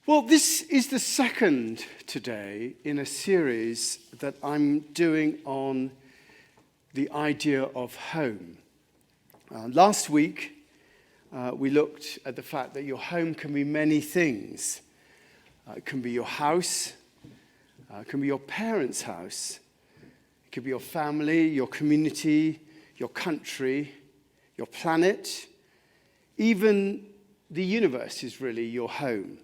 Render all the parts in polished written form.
Well, this is the second today in a series that I'm doing on the idea of home. Last week, we looked at the fact that your home can be many things. It can be your house, it can be your parents' house, it could be your family, your community, your country, your planet. Even the universe is really your home.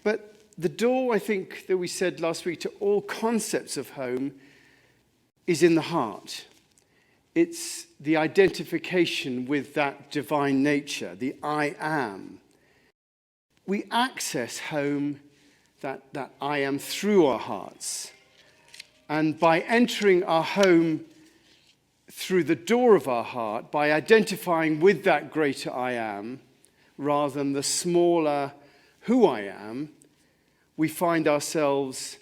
But the door, I think, that we said last week to all concepts of home is in the heart. It's the identification with that divine nature, the I am. We access home, that I am, through our hearts. And by entering our home through the door of our heart, by identifying with that greater I am, rather than the smaller who I am, we find ourselves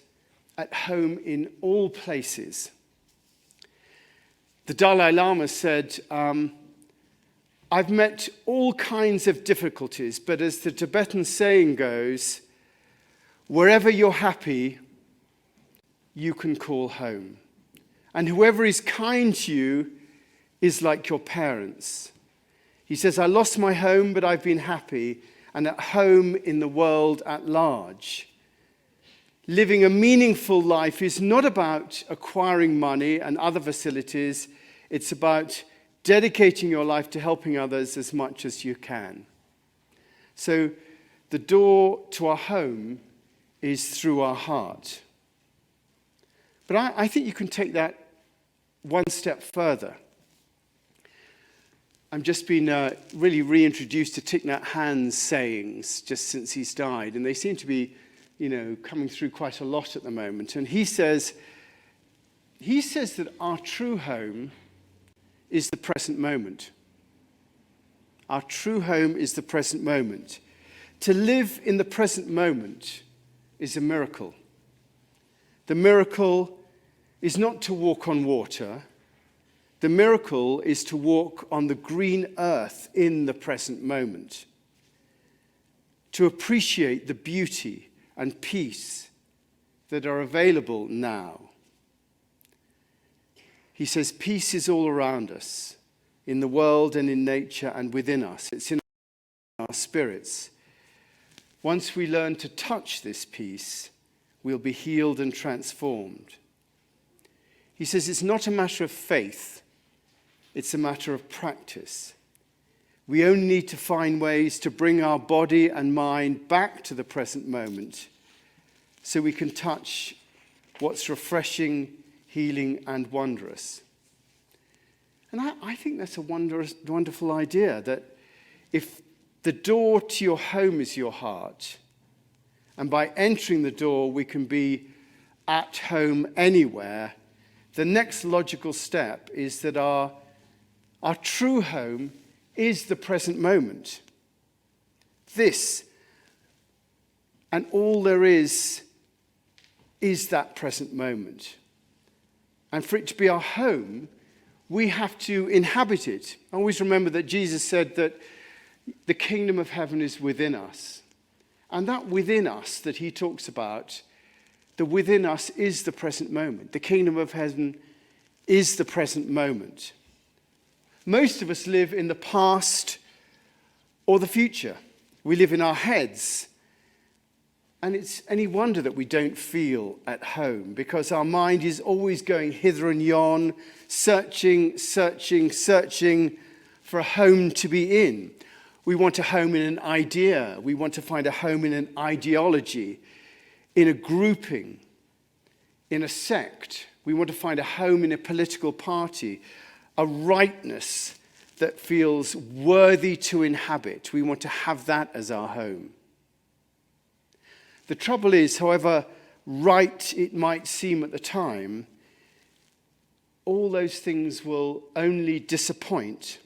at home in all places. The Dalai Lama said, I've met all kinds of difficulties, but as the Tibetan saying goes, wherever you're happy, you can call home. And whoever is kind to you is like your parents. He says, I lost my home, but I've been happy and at home in the world at large. Living a meaningful life is not about acquiring money and other facilities. It's about dedicating your life to helping others as much as you can. So the door to our home is through our heart. But I think you can take that one step further. I've just been really reintroduced to Thich Nhat Hanh's sayings just since he's died, and they seem to be, coming through quite a lot at the moment. And he says that our true home is the present moment. Our true home is the present moment. To live in the present moment is a miracle. The miracle is not to walk on water. The miracle is to walk on the green earth in the present moment, to appreciate the beauty and peace that are available now. He says peace is all around us, in the world and in nature and within us. It's in our spirits. Once we learn to touch this peace, we'll be healed and transformed. He says it's not a matter of faith. It's a matter of practice. We only need to find ways to bring our body and mind back to the present moment so we can touch what's refreshing, healing, and wondrous. And I think that's a wonderful idea, that if the door to your home is your heart, and by entering the door we can be at home anywhere, the next logical step is that our true home is the present moment. This and all there is that present moment. And for it to be our home, we have to inhabit it. Always remember that Jesus said that the kingdom of heaven is within us. And that within us that he talks about, the within us is the present moment. The kingdom of heaven is the present moment. Most of us live in the past or the future. We live in our heads. And it's any wonder that we don't feel at home, because our mind is always going hither and yon, searching for a home to be in. We want a home in an idea. We want to find a home in an ideology, in a grouping, in a sect. We want to find a home in a political party, a rightness that feels worthy to inhabit. We want to have that as our home. The trouble is, however right it might seem at the time, all those things will only disappoint.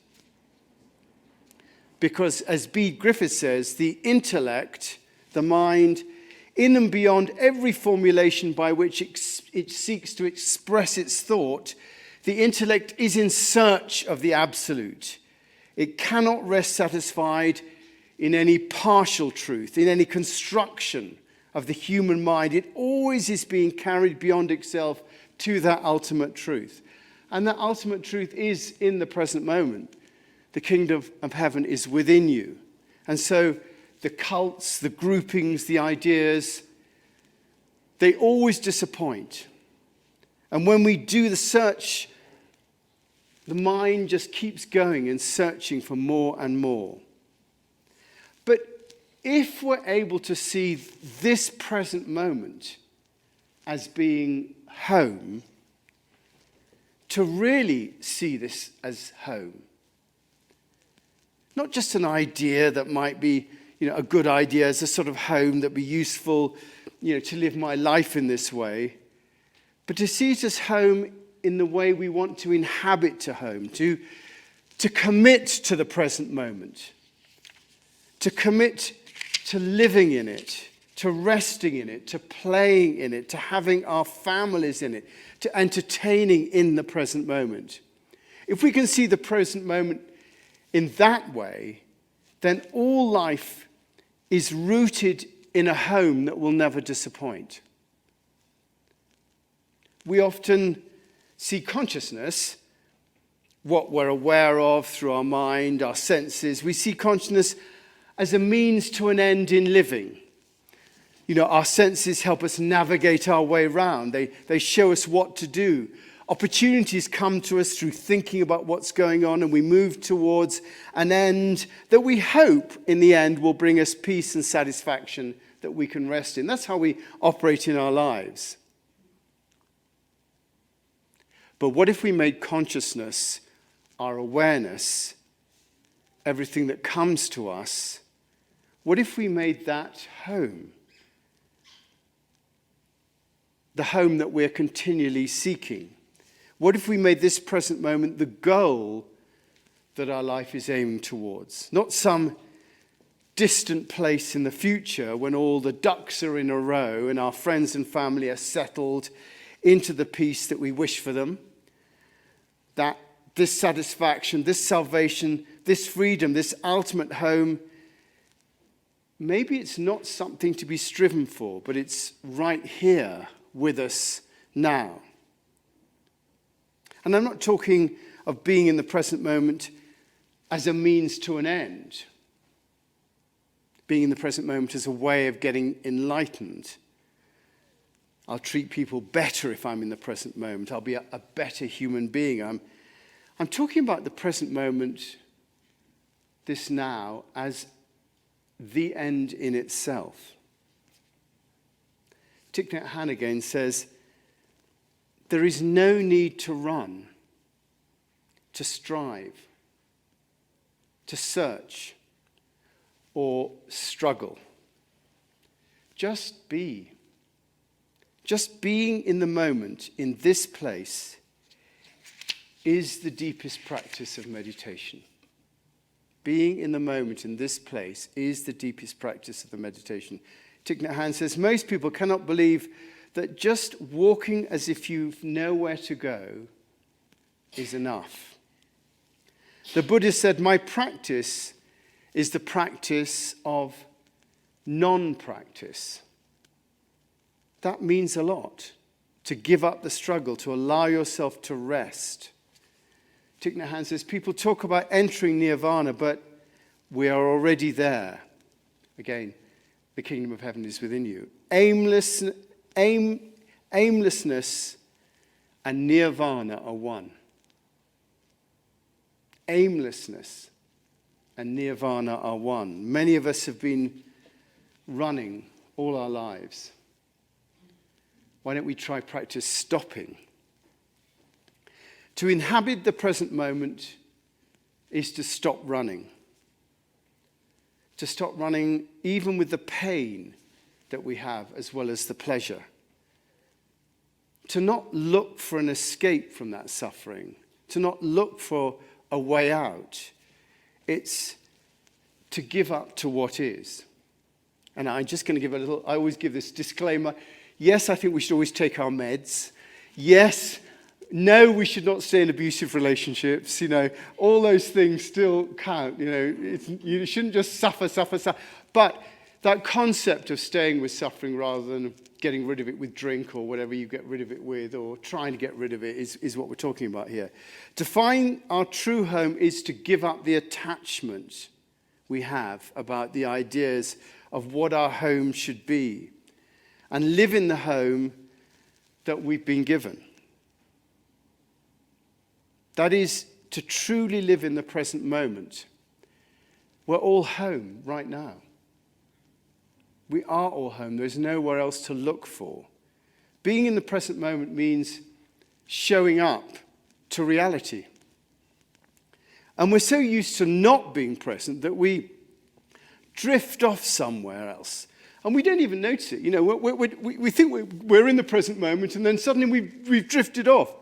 Because, as Bede Griffith says, the intellect, the mind, in and beyond every formulation by which it seeks to express its thought, the intellect is in search of the absolute. It cannot rest satisfied. in any partial truth, in any construction of the human mind. It always is being carried beyond itself to that ultimate truth. And that ultimate truth is in the present moment. The kingdom of heaven is within you. And so the cults, the groupings, the ideas, they always disappoint. And when we do the search, the mind just keeps going and searching for more and more. But if we're able to see this present moment as being home, to really see this as home, not just an idea that might be, a good idea as a sort of home that would be useful, to live my life in this way, but to see it as home in the way we want to inhabit a home, to commit to the present moment, to commit to living in it, to resting in it, to playing in it, to having our families in it, to entertaining in the present moment. If we can see the present moment in that way, then all life is rooted in a home that will never disappoint. We often see consciousness, what we're aware of through our mind, our senses. We see consciousness as a means to an end in living. Our senses help us navigate our way around. They show us what to do. Opportunities come to us through thinking about what's going on, and we move towards an end that we hope in the end will bring us peace and satisfaction that we can rest in. That's how we operate in our lives. But what if we made consciousness, our awareness, everything that comes to us, what if we made that home? The home that we're continually seeking. What if we made this present moment the goal that our life is aiming towards? Not some distant place in the future when all the ducks are in a row and our friends and family are settled into the peace that we wish for them. That this satisfaction, this salvation, this freedom, this ultimate home, maybe it's not something to be striven for, but it's right here with us now. And I'm not talking of being in the present moment as a means to an end. Being in the present moment as a way of getting enlightened. I'll treat people better if I'm in the present moment. I'll be a better human being. I'm talking about the present moment, this now, as the end in itself. Thich Nhat Hanh again says, there is no need to run, to strive, to search, or struggle. Just be. Just being in the moment, in this place, is the deepest practice of meditation. Being in the moment, in this place, is the deepest practice of the meditation. Thich Nhat Hanh says, most people cannot believe that just walking as if you've nowhere to go is enough. The Buddha said, my practice is the practice of non-practice. That means a lot, to give up the struggle, to allow yourself to rest. Thich Nhat Hanh says, people talk about entering nirvana, but we are already there. Again, the kingdom of heaven is within you. Aimlessness and nirvana are one. Aimlessness and nirvana are one. Many of us have been running all our lives. Why don't we try practice stopping? To inhabit the present moment is to stop running. To stop running even with the pain that we have as well as the pleasure. To not look for an escape from that suffering. To not look for a way out. It's to give up to what is. And I'm just going to give I always give this disclaimer. Yes, I think we should always take our meds. Yes, no, we should not stay in abusive relationships. All those things still count. You shouldn't just suffer. But that concept of staying with suffering rather than getting rid of it with drink or whatever you get rid of it with, or trying to get rid of it, is what we're talking about here. To find our true home is to give up the attachment we have about the ideas of what our home should be and live in the home that we've been given. That is to truly live in the present moment. We're all home right now. We are all home. There's nowhere else to look for. Being in the present moment means showing up to reality. And we're so used to not being present that we drift off somewhere else. And we don't even notice it. We think we're in the present moment, and then suddenly we've drifted off.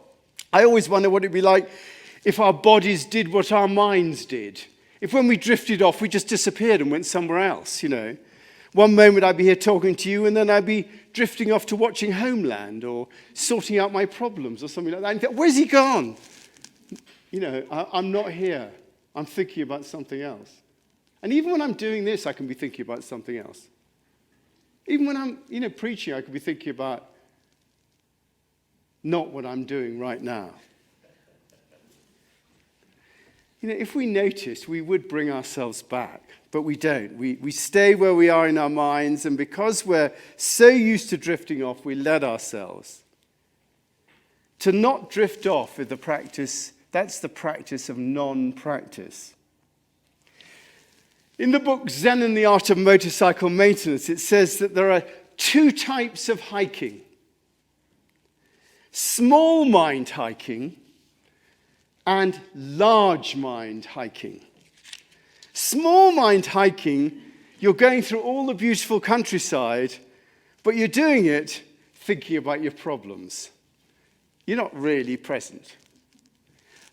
I always wonder what it'd be like if our bodies did what our minds did. If when we drifted off, we just disappeared and went somewhere else, One moment I'd be here talking to you, and then I'd be drifting off to watching Homeland or sorting out my problems or something like that. And you think, where's he gone? I'm not here. I'm thinking about something else. And even when I'm doing this, I can be thinking about something else. Even when I'm, preaching, I could be thinking about not what I'm doing right now. If we noticed, we would bring ourselves back, but we don't. We stay where we are in our minds, and because we're so used to drifting off, we let ourselves. To not drift off is the practice, that's the practice of non-practice. In the book Zen and the Art of Motorcycle Maintenance, it says that there are two types of hiking. Small mind hiking and large mind hiking. Small mind hiking, you're going through all the beautiful countryside, but you're doing it thinking about your problems. You're not really present.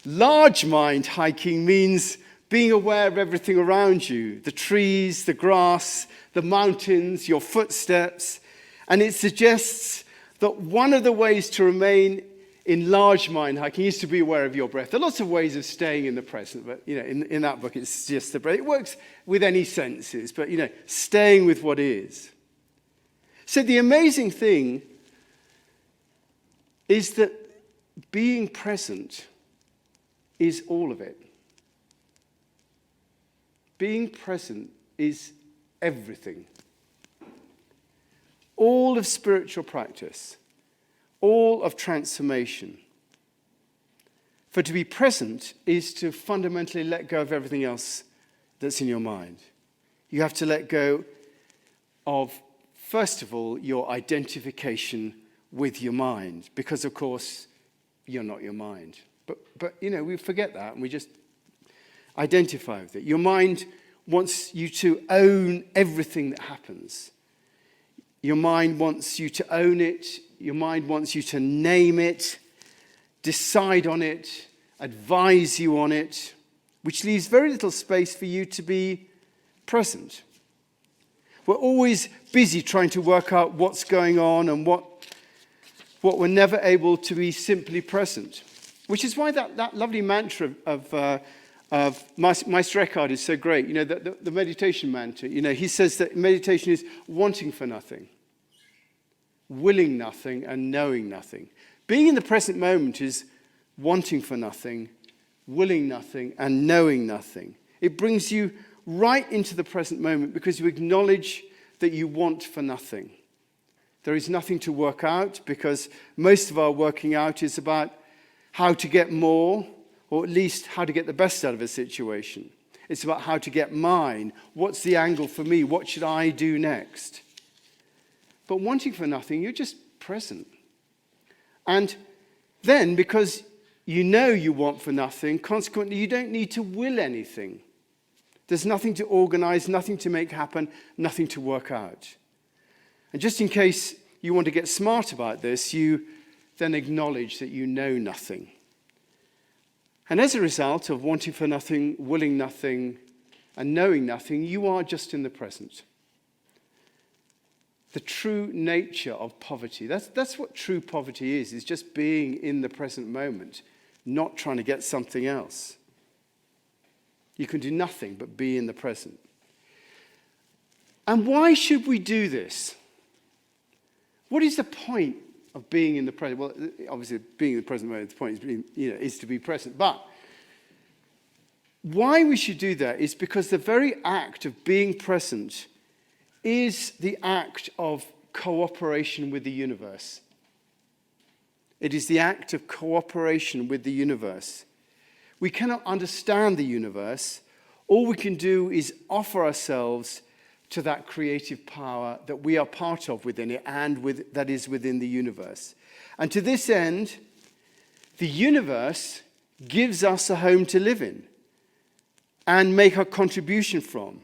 Large mind hiking means being aware of everything around you, the trees, the grass, the mountains, your footsteps, and it suggests that one of the ways to remain in large mind hiking is to be aware of your breath. There are lots of ways of staying in the present, but in that book it's just the breath. It works with any senses, but staying with what is. So the amazing thing is that being present is all of it. Being present is everything. All of spiritual practice. All of transformation. For to be present is to fundamentally let go of everything else that's in your mind. You have to let go of, first of all, your identification with your mind, because, of course, you're not your mind. But we forget that and we just identify with it. Your mind wants you to own everything that happens. Your mind wants you to own it. Your mind wants you to name it, decide on it, advise you on it, which leaves very little space for you to be present. We're always busy trying to work out what's going on and what we're never able to be simply present, which is why that lovely mantra of Meister Eckhart is so great. The meditation mantra. He says that meditation is wanting for nothing, willing nothing, and knowing nothing. Being in the present moment is wanting for nothing, willing nothing, and knowing nothing. It brings you right into the present moment because you acknowledge that you want for nothing. There is nothing to work out because most of our working out is about how to get more, or at least how to get the best out of a situation. It's about how to get mine. What's the angle for me? What should I do next? But wanting for nothing, you're just present. And then, because you know you want for nothing, consequently, you don't need to will anything. There's nothing to organize, nothing to make happen, nothing to work out. And just in case you want to get smart about this, you then acknowledge that you know nothing. And as a result of wanting for nothing, willing nothing, and knowing nothing, you are just in the present. the true nature of poverty. That's what true poverty is just being in the present moment, not trying to get something else. You can do nothing but be in the present. And why should we do this? What is the point of being in the present? Well, obviously, being in the present moment, the point is, is to be present. But why we should do that is because the very act of being present is the act of cooperation with the universe. It is the act of cooperation with the universe. We cannot understand the universe. All we can do is offer ourselves to that creative power that we are part of within it and that is within the universe. And to this end, the universe gives us a home to live in and make our contribution from,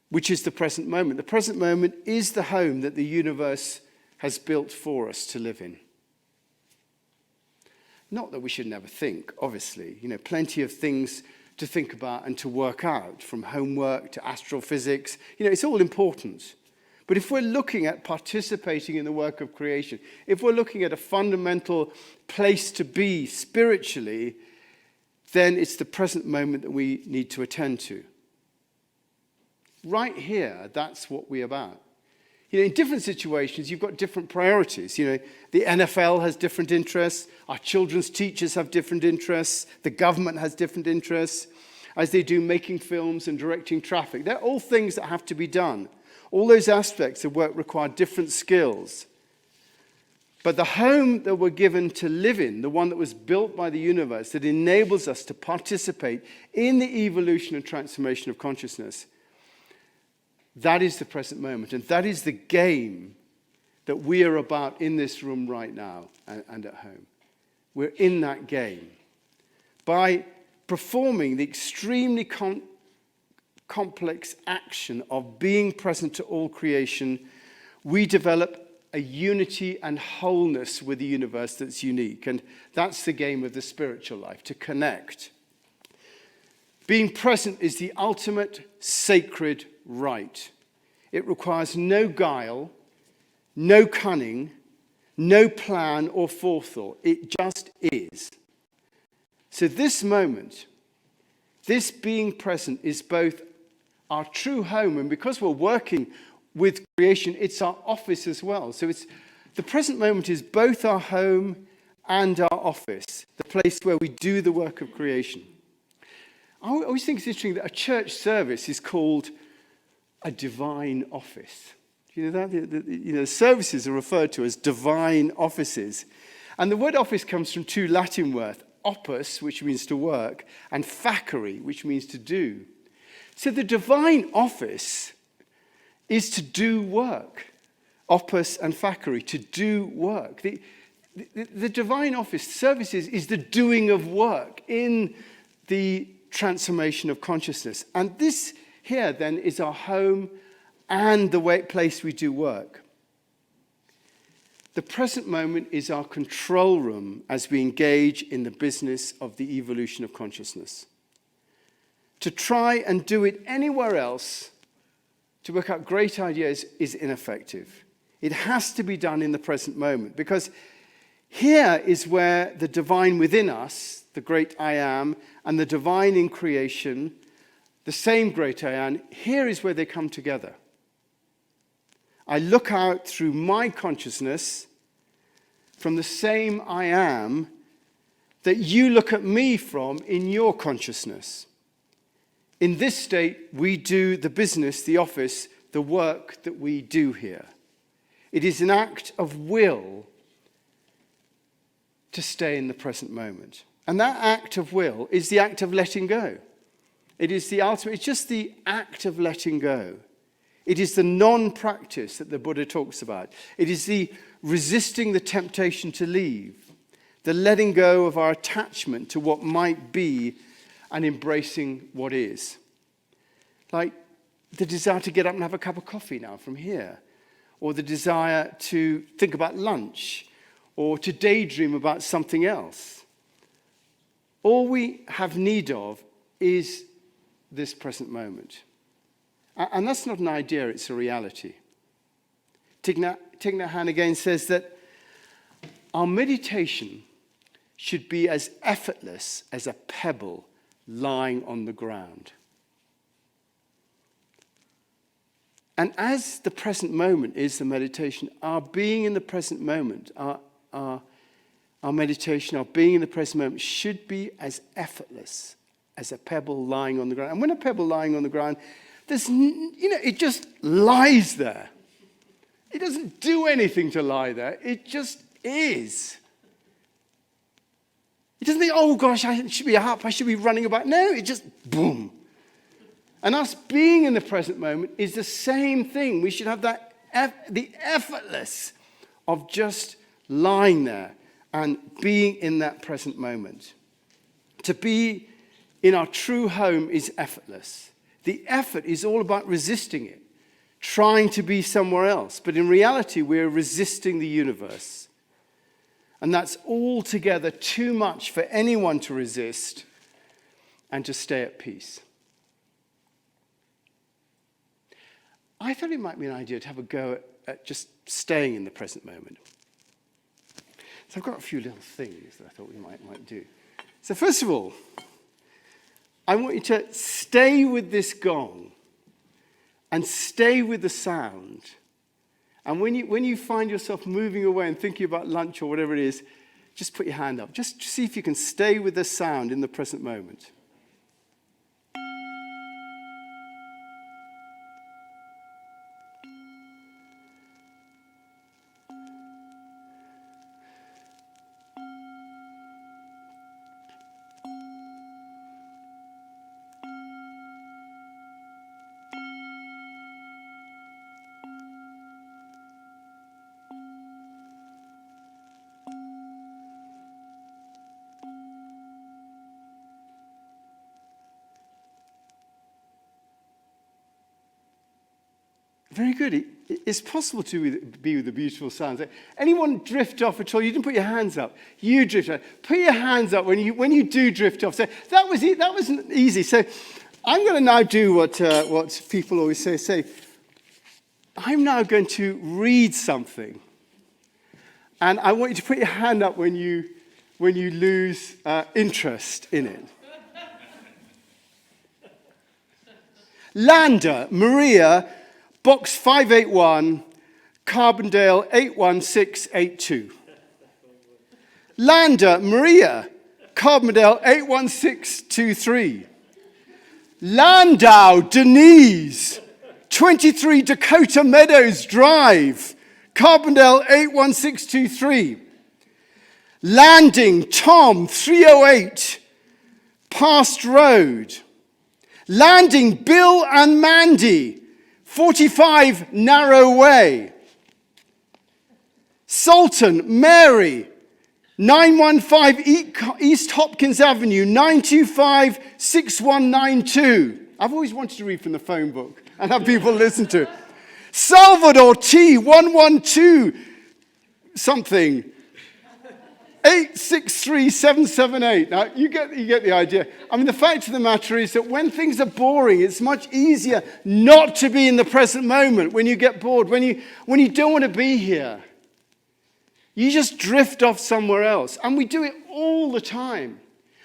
which is the present moment. The present moment is the home that the universe has built for us to live in. Not that we should never think, obviously. Plenty of things to think about and to work out, from homework to astrophysics. It's all important. But if we're looking at participating in the work of creation, if we're looking at a fundamental place to be spiritually, then it's the present moment that we need to attend to. Right here, that's what we're about. In different situations, you've got different priorities. The NFL has different interests. Our children's teachers have different interests. The government has different interests, as they do making films and directing traffic. They're all things that have to be done. All those aspects of work require different skills. But the home that we're given to live in, the one that was built by the universe, that enables us to participate in the evolution and transformation of consciousness, that is the present moment, and that is the game that we are about in this room right now and at home. We're in that game. By performing the extremely complex action of being present to all creation, we develop a unity and wholeness with the universe that's unique. And that's the game of the spiritual life, to connect. Being present is the ultimate sacred right. It requires no guile, no cunning, no plan or forethought. It just is. So this moment, this being present, is both our true home, and because we're working with creation, it's our office as well. So the present moment is both our home and our office, the place where we do the work of creation. I always think it's interesting that a church service is called a divine office. Do you know that? Services are referred to as divine offices. And the word office comes from two Latin words, opus, which means to work, and facere, which means to do. So the divine office is to do work. Opus and facere, to do work. The divine office, services, is the doing of work in the transformation of consciousness. And this here then is our home and the place we do work. The present moment is our control room as we engage in the business of the evolution of consciousness. To try and do it anywhere else, to work out great ideas, is ineffective. It has to be done in the present moment, because here is where the divine within us, the great I am, and the divine in creation, the same great I am, here is where they come together. I look out through my consciousness from the same I am that you look at me from in your consciousness. In this state, we do the business, the office, the work that we do here. It is an act of will to stay in the present moment. And that act of will is the act of letting go. It is the ultimate, it's just the act of letting go. It is the non-practice that the Buddha talks about. It is the resisting the temptation to leave, the letting go of our attachment to what might be and embracing what is. Like the desire to get up and have a cup of coffee now from here, or the desire to think about lunch, or to daydream about something else. All we have need of is this present moment. And that's not an idea, it's a reality. Thich Nhat Hanh again says that our meditation should be as effortless as a pebble lying on the ground. And as the present moment is the meditation, our being in the present moment, our meditation, our being in the present moment should be as effortless as a pebble lying on the ground. And when a pebble lying on the ground, it just lies there. It doesn't do anything to lie there. It just is. It doesn't think, oh gosh, I should be up, I should be running about. No, it just boom. And us being in the present moment is the same thing. We should have the effortless of just lying there and being in that present moment. To be in our true home is effortless. The effort is all about resisting it, trying to be somewhere else. But in reality, we're resisting the universe. And that's altogether too much for anyone to resist and to stay at peace. I thought it might be an idea to have a go at just staying in the present moment. So I've got a few little things that I thought we might do. So first of all, I want you to stay with this gong and stay with the sound. And when you find yourself moving away and thinking about lunch or whatever it is, just put your hand up. Just see if you can stay with the sound in the present moment. Very good. It's possible to be with the beautiful sounds. Anyone drift off at all? You didn't put your hands up. You drift off. Put your hands up when you do drift off. So that was it. That wasn't easy. So I'm going to now do what people always say. I'm now going to read something, and I want you to put your hand up when you lose interest in it. Landa, Maria, Box 581, Carbondale 81682. Landa, Maria, Carbondale 81623. Landau, Denise, 23 Dakota Meadows Drive, Carbondale 81623. Landing, Tom, 308, Past Road. Landing, Bill and Mandy, 45 Narrow Way. Sultan, Mary, 915 East Hopkins Avenue, 925-6192. I've always wanted to read from the phone book and have people listen to it. Salvador T, 112 something, 863778. Now, you get the idea. I mean, the fact of the matter is that when things are boring, it's much easier not to be in the present moment when you get bored, when you don't want to be here. You just drift off somewhere else. And we do it all the time.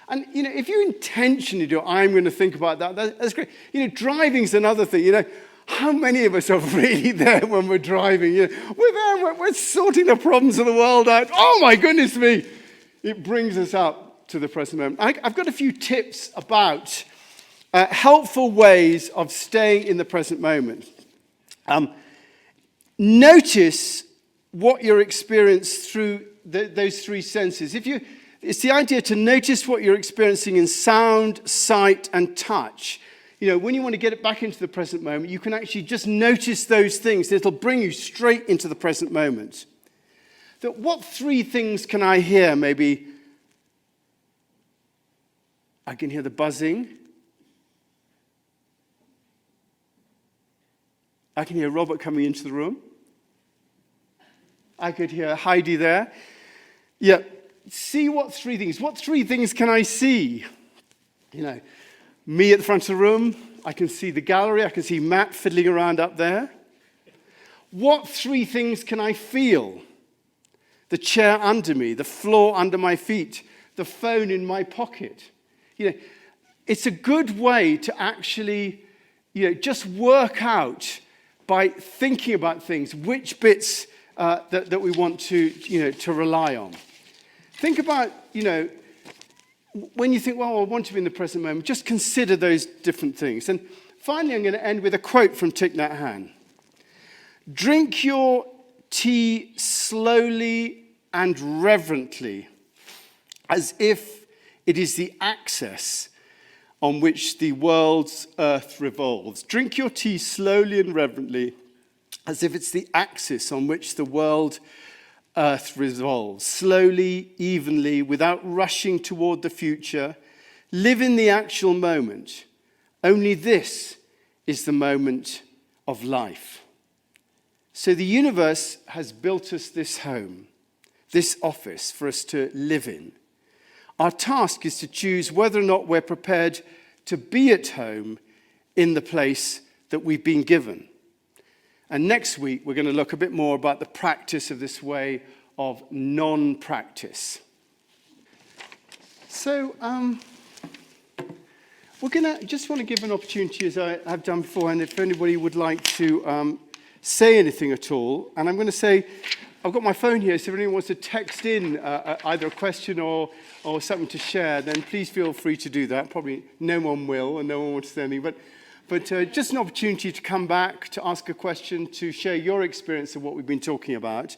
And, if you intentionally do it, I'm going to think about that. That's great. Driving's another thing. How many of us are really there when we're driving? We're there, we're sorting the problems of the world out. Oh, my goodness me. It brings us up to the present moment. I've got a few tips about helpful ways of staying in the present moment. Notice what you're experiencing through those three senses. It's the idea to notice what you're experiencing in sound, sight, and touch. When you want to get it back into the present moment, you can actually just notice those things. It'll bring you straight into the present moment. What three things can I hear? Maybe I can hear the buzzing. I can hear Robert coming into the room. I could hear Heidi there. Yeah. See what three things. What three things can I see? Me at the front of the room. I can see the gallery. I can see Matt fiddling around up there. What three things can I feel? The chair under me, the floor under my feet, the phone in my pocket. It's a good way to actually, just work out by thinking about things, which bits that we want to rely on. Think about, when you think, well, I want to be in the present moment, just consider those different things. And finally, I'm going to end with a quote from Thich Nhat Hanh. Drink your tea slowly and reverently, as if it is the axis on which the world's earth revolves. Drink your tea slowly and reverently, as if it's the axis on which the world earth revolves. Slowly, evenly, without rushing toward the future. Live in the actual moment. Only this is the moment of life. So the universe has built us this home, this office for us to live in. Our task is to choose whether or not we're prepared to be at home in the place that we've been given. And next week, we're going to look a bit more about the practice of this way of non-practice. So, we're going to just want to give an opportunity, as I have done before, and if anybody would like to say anything at all. And I'm going to say, I've got my phone here, so if anyone wants to text in either a question or something to share, then please feel free to do that. Probably no one will, and no one wants to say anything. But just an opportunity to come back, to ask a question, to share your experience of what we've been talking about.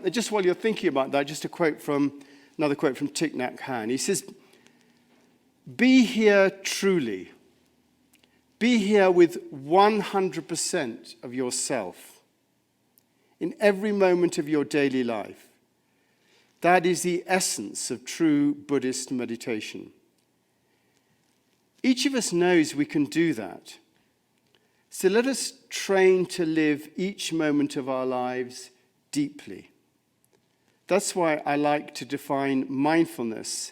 Just while you're thinking about that, just another quote from Thich Nhat Hanh. He says, "Be here truly. Be here with 100% of yourself in every moment of your daily life. That is the essence of true Buddhist meditation." Each of us knows we can do that. So let us train to live each moment of our lives deeply. That's why I like to define mindfulness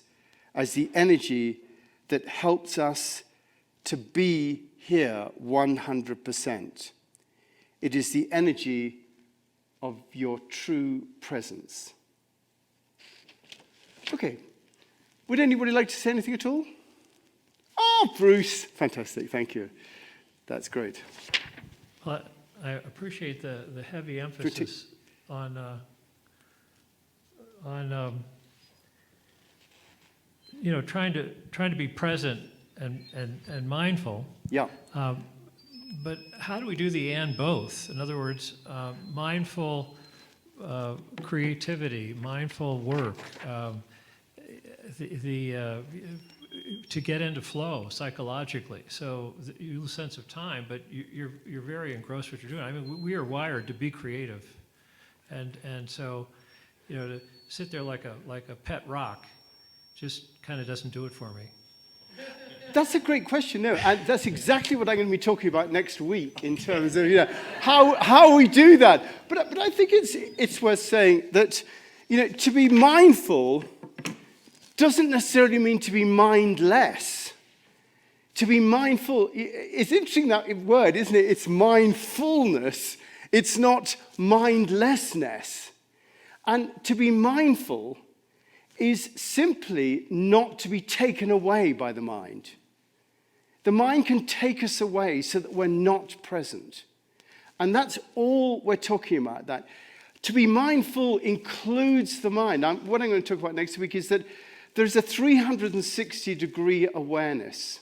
as the energy that helps us to be here 100%. It is the energy of your true presence. Okay. Would anybody like to say anything at all? Oh, Bruce. Fantastic. Thank you. That's great. Well, I appreciate the heavy emphasis on trying to be present and mindful. Yeah. But how do we do the and both? In other words, mindful creativity, mindful work, to get into flow psychologically. So you lose sense of time, but you're very engrossed with what you're doing. I mean, we are wired to be creative, and so to sit there like a pet rock just kind of doesn't do it for me. That's a great question. No, and that's exactly what I'm going to be talking about next week in terms of how we do that. But I think it's worth saying that to be mindful doesn't necessarily mean to be mindless. To be mindful, it's interesting, that word, isn't it? It's mindfulness. It's not mindlessness. And to be mindful is simply not to be taken away by the mind. The mind can take us away so that we're not present. And that's all we're talking about. That to be mindful includes the mind. What I'm going to talk about next week is that there's a 360-degree awareness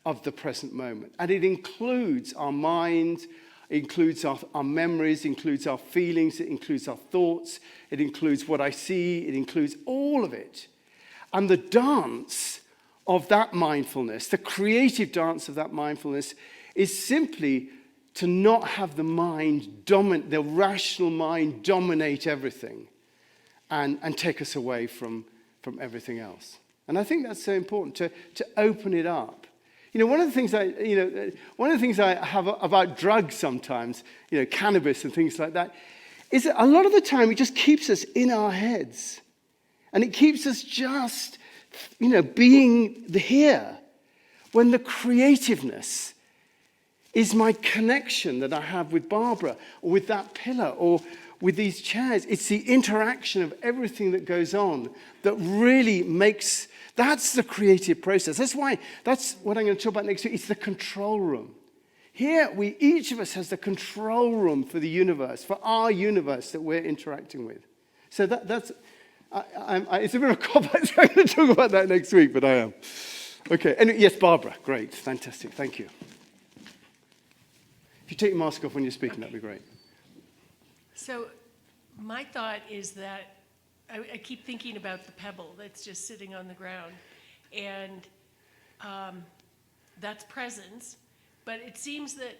of the present moment. And it includes our mind, it includes our memories, it includes our feelings, it includes our thoughts, it includes what I see, it includes all of it. And the dance of that mindfulness, the creative dance of that mindfulness, is simply to not have the rational mind dominate everything and take us away from everything else. And I think that's so important to open it up. One of the things I have about drugs sometimes, cannabis and things like that, is that a lot of the time it just keeps us in our heads. And it keeps us just, being here. When the creativeness is my connection that I have with Barbara, or with that pillar, or with these chairs. It's the interaction of everything that goes on that really makes, that's the creative process. That's what I'm going to talk about next week. It's the control room. Here, each of us has the control room for the universe, for our universe that we're interacting with. So it's a bit of a cop-out, so I'm going to talk about that next week, but I am. Okay, and yes, Barbara, great, fantastic, thank you. If you take your mask off when you're speaking, that'd be great. So my thought is that I keep thinking about the pebble that's just sitting on the ground, and that's presence. But it seems that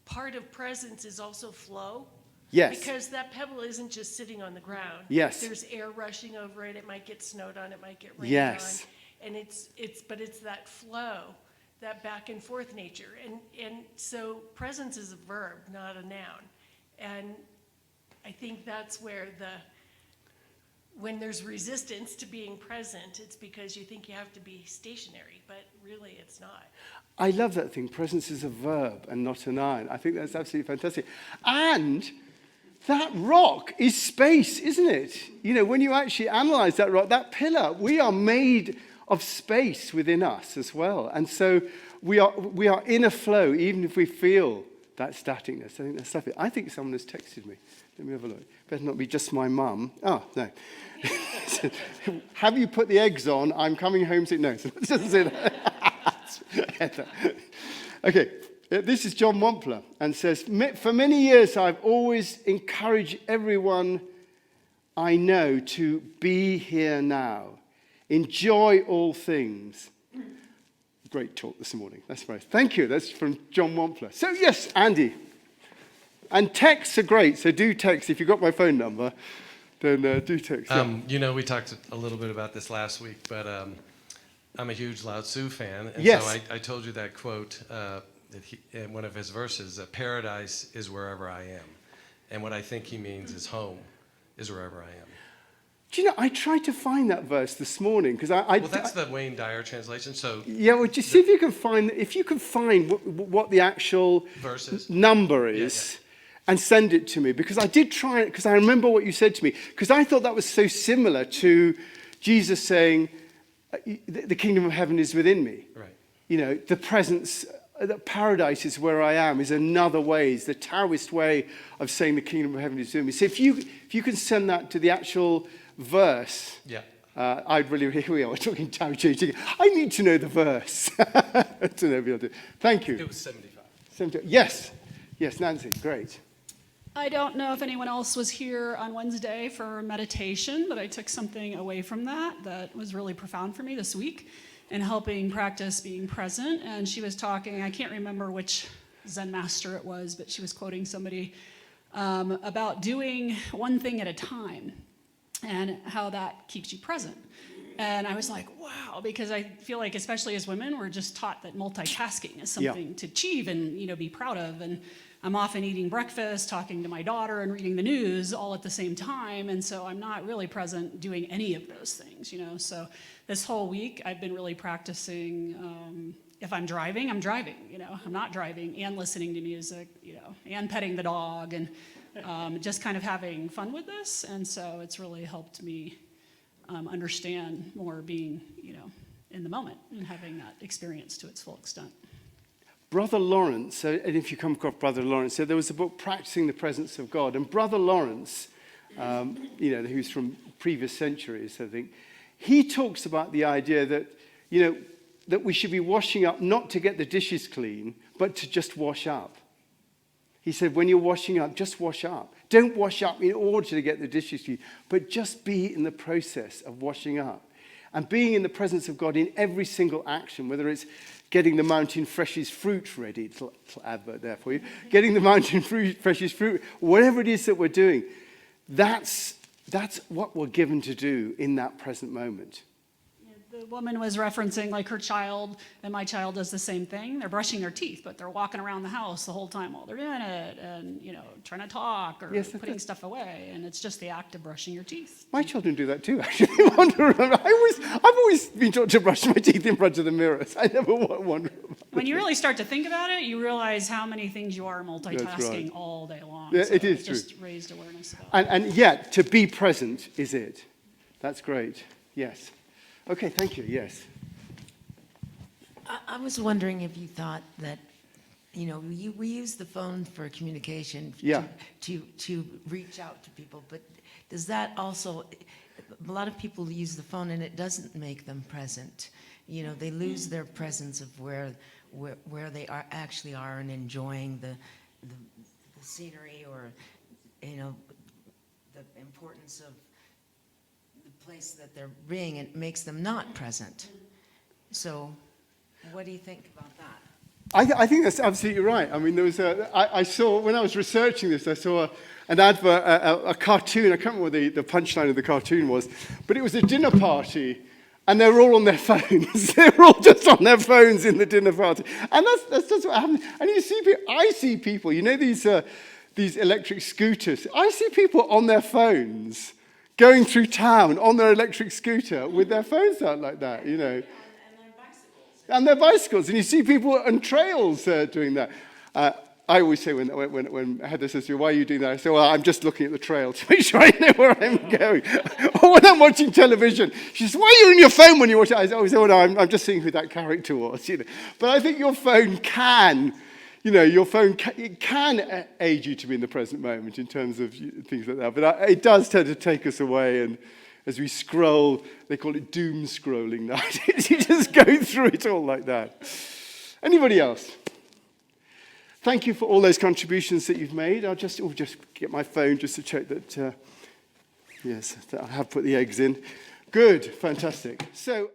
part of presence is also flow. Yes. Because that pebble isn't just sitting on the ground. Yes. There's air rushing over it. It might get snowed on. It might get rained Yes. on. And it's that flow, that back and forth nature. And so presence is a verb, not a noun. And I think that's where when there's resistance to being present, it's because you think you have to be stationary, but really it's not. I love that thing. Presence is a verb and not a noun. I think that's absolutely fantastic. And that rock is space, isn't it? You know, when you actually analyze that rock, that pillar, we are made of space within us as well. And so we are in a flow, even if we feel that staticness. I think that's lovely. I think someone has texted me. Let me have a look. Better not be just my mum. Oh, no. Have you put the eggs on? I'm coming home soon. No, it doesn't say that. Okay, this is John Wampler and says, for many years I've always encouraged everyone I know to be here now. Enjoy all things. Great talk this morning. That's right. Thank you. That's from John Wampler. So yes, Andy. And texts are great, so do text. If you've got my phone number, then do text. Yeah. You know, we talked a little bit about this last week, but I'm a huge Lao Tzu fan. And yes. So I told you that quote in one of his verses, paradise is wherever I am. And what I think he means is home is wherever I am. Do you know, I tried to find that verse this morning because Well, that's the Wayne Dyer translation. So yeah, well, just see if you can find what the actual verses number is. Yeah. And send it to me, because I did try it, because I remember what you said to me, because I thought that was so similar to Jesus saying, the kingdom of heaven is within me. Right. You know, the presence, the paradise is where I am, is another way, is the Taoist way of saying the kingdom of heaven is within me. So if you can send that to the actual verse, yeah. I'd really, here we are, we're talking Tao Te Ching. I need to know the verse. To know. Thank you. It was 75. 75. Yes, Nancy, great. I don't know if anyone else was here on Wednesday for meditation, but I took something away from that was really profound for me this week in helping practice being present. And she was talking, I can't remember which Zen master it was, but she was quoting somebody about doing one thing at a time and how that keeps you present. And I was like, wow, because I feel like, especially as women, we're just taught that multitasking is something to achieve and, you know, be proud of. And I'm often eating breakfast, talking to my daughter, and reading the news all at the same time. And so I'm not really present doing any of those things, you know. So this whole week, I've been really practicing. If I'm driving, you know. I'm not driving and listening to music, you know, and petting the dog and just kind of having fun with this. And so it's really helped me understand more being, you know, in the moment and having that experience to its full extent. Brother Lawrence, and if you come across Brother Lawrence, so there was a book, Practicing the Presence of God, and Brother Lawrence, you know, who's from previous centuries, I think, he talks about the idea that, you know, that we should be washing up not to get the dishes clean, but to just wash up. He said, when you're washing up, just wash up. Don't wash up in order to get the dishes clean, but just be in the process of washing up. And being in the presence of God in every single action, whether it's getting the mountain freshest fruit ready, little advert there for you, getting the mountain freshest fruit, whatever it is that we're doing, that's what we're given to do in that present moment. Yeah, The woman was referencing like her child, and my child does the same thing. They're brushing their teeth, but they're walking around the house the whole time while they're doing it, and trying to talk or Yes, putting stuff away. And it's just the act of brushing your teeth. My children do that too, actually. I've always been taught to brush my teeth in front of the mirrors. I never wonder about it. When you really start to think about it, you realize how many things you are multitasking right. all day long. Yeah, So it is just true. raised awareness about it. And yet, to be present is it. That's great. Yes. Okay, thank you. Yes. I was wondering if you thought that, we use the phone for communication Yeah. to reach out to people, but does that also, a lot of people use the phone and it doesn't make them present. They lose their presence of where they actually are and enjoying the scenery or, the importance of the place that they're being. It makes them not present. So what do you think about that? I think that's absolutely right. I mean, there was I saw, when I was researching this, I saw an advert, a cartoon. I can't remember what the punchline of the cartoon was, but it was a dinner party, and they were all on their phones. They were all just on their phones in the dinner party. And that's just what happened. And I see people, these electric scooters. I see people on their phones going through town on their electric scooter with their phones out like that, And their bicycles. And you see people on trails doing that. I always say when Heather says to me, why are you doing that? I say, well, I'm just looking at the trail to make sure I know where I'm going. Or when I'm watching television, she says, why are you on your phone when you watch it? I always say, oh, no, I'm just seeing who that character was. But I think your phone can, it can aid you to be in the present moment in terms of things like that. But it does tend to take us away. And as we scroll, they call it doom scrolling now. You just go through it all like that. Anybody else? Thank you for all those contributions that you've made. I'll just get my phone just to check that, yes, that I have put the eggs in. Good, fantastic. So.